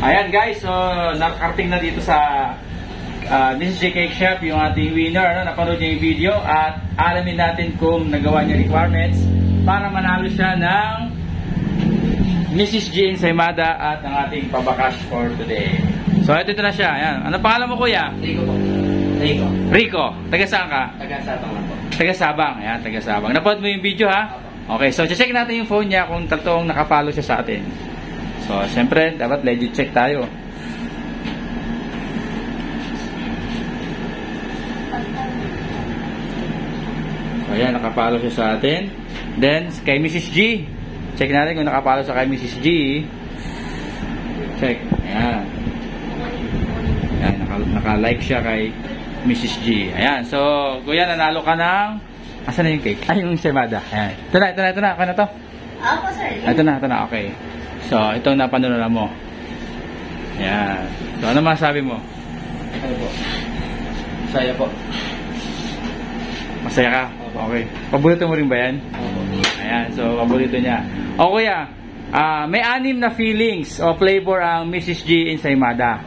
Ayan guys, so nakarating na dito sa Mrs. J Cake Shop yung ating winner, no? Napanood niya yung video at alamin natin kung nagawa niya requirements para manalo siya ng Mrs. J Ensaymada at ang ating pabakash for today. So ito na siya. Ayan. Ano pangalan mo, kuya? Rico po. Rico. Rico. Taga saan ka? Taga Sabang lang po. Taga Sabang. Ayan, taga Sabang. Napanood mo yung video, ha? Okay, so check natin yung phone niya kung totoong nakapalo siya sa atin. So, siyempre, dapat legit check tayo. So, ayan, nakapalo siya sa atin. Then, kay Mrs. G. Check natin kung nakapalo sa kay Mrs. G. Check. Ayan. Ayan, naka-like siya kay Mrs. G. Ayan, so, kuya, nanalo ka ng... Asan na yung cake? Ay, yung ensaymada. Ayan. Ito na. Kaya na to? Ako, sir. Ito na. Okay. So, itong napanood mo. Ayan. So, ano masabi mo? Ano po? Saya po. Masaya ka? Okay. Paborito mo rin ba yan? Ayan. So, paborito niya. O, kuya, may 6 na feelings o flavor ang Mrs. G Ensaymada.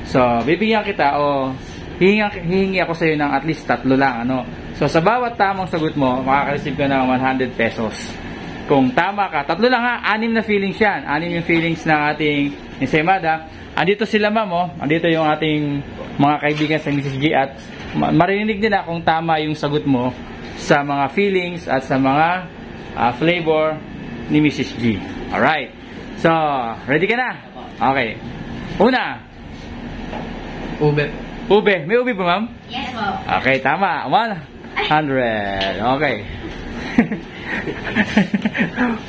So, bibigyan kita o hihingi ako sa iyo ng at least 3 lang, ano? So, sa bawat tamang sagot mo, makaka-receive ka ng 100 pesos. Kung tama ka, 3 lang ha, 6 na feelings yan. 6 yung feelings ng ating Ensaymada. Andito sila, ma'am, oh. Andito yung ating mga kaibigan sa Mrs. G at marinig nila kung tama yung sagot mo sa mga feelings at sa mga flavor ni Mrs. G. Alright. So, ready ka na? Okay. Una. Ube. Ube. May ube ba, ma'am? Yes, po. Okay, tama. 100. Okay.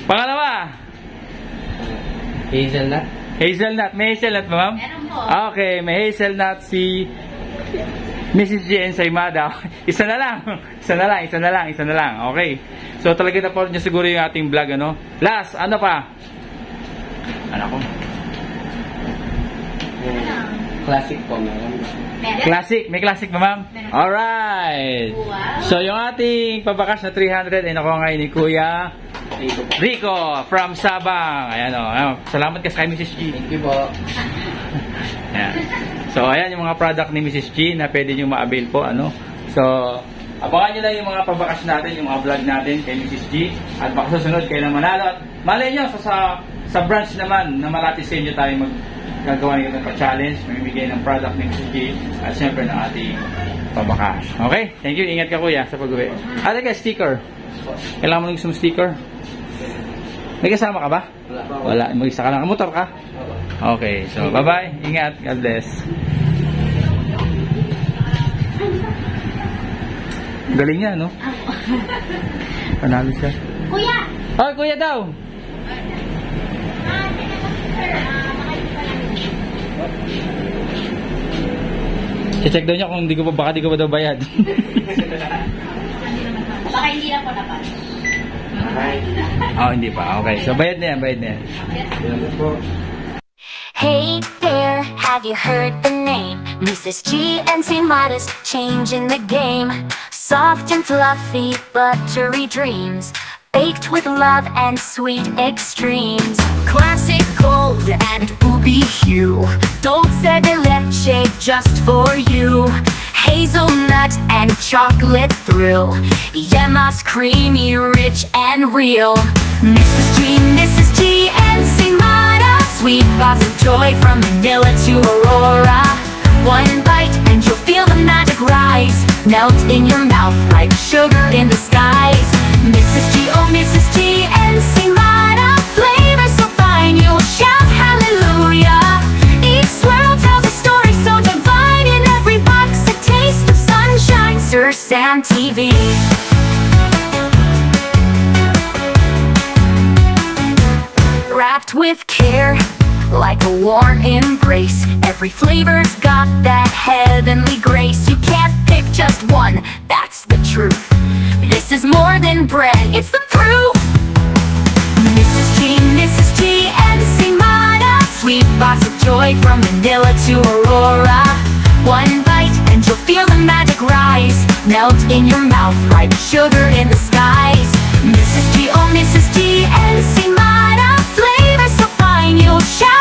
Pangalawa. Hazelnut. Hazelnut. May hazelnut ba, ma'am? Meron po. Okay, may hazelnut si Mrs. J Ensaymada. Isa na lang. Okay. So, talaga na-report niya siguro yung ating vlog, ano? Last, ano pa? Ano ko? Classic po, meron. Classic. May classic ba, ma'am? Alright. Wow. So, yung ating pabakas na 300 ay nakuha ngayon ni Kuya Rico po. Rico from Sabang. Ayan o. Salamat ka sa kay Mrs. G. Thank you po. Ayan. So, ayan yung mga product ni Mrs. G na pwede nyo ma-avail po. Ano? So, abangan nyo lang yung mga pabakas natin, yung mga vlog natin kay Mrs. G. At baka susunod kayo ng manalo. At malay nyo, sa branch naman na malapit sa inyo tayo gagawa ng pa-challenge, mamimigay ng product ni Mrs. G at siyempre ng ating pabakas. Okay? Thank you. Ingat ka, kuya, sa pag-uwi. Ada ka, sticker. Kailangan mo ng gusto sticker? May kasama ka ba? Wala po. Wala. Mag-isa ka lang. Motor ka? Okay. So, bye-bye. Ingat. God bless. Galing niya, no? Panalo siya. Kuya! Oh, kuya daw! I-check daw niya kung baka di ko pa daw bayad. Baka hindi lang po dapat. Oh, hindi pa. Okay. So, bayad na yan. Hey there, have you heard the name? Mrs. G Ensaymada's changing the game. Soft and fluffy, buttery dreams, baked with love and sweet extremes. Classic gold and ubi hue, dulce de leche just for you. Hazelnut and chocolate thrill, yemas creamy, rich and real. Mrs. G Ensaymada, sweet bars of joy from vanilla to Aurora. One bite and you'll feel the magic rise, melt in your mouth like sugar in the skies. Mrs. G, oh Mrs. G Ensaymada, flavor so fine you'll shout hallelujah. Each swirl tells a story so divine, in every box a taste of sunshine. Sir Sam TV. Wrapped with care, like a warm embrace, every flavor's got that heavenly grace. You can't pick just one, that's the truth. This is more than bread, it's the proof. Mrs. G Ensaymada, sweet box of joy from vanilla to Aurora. One bite and you'll feel the magic rise, melt in your mouth like sugar in the skies. Mrs. G, oh Mrs. G Ensaymada, flavor so fine you'll shout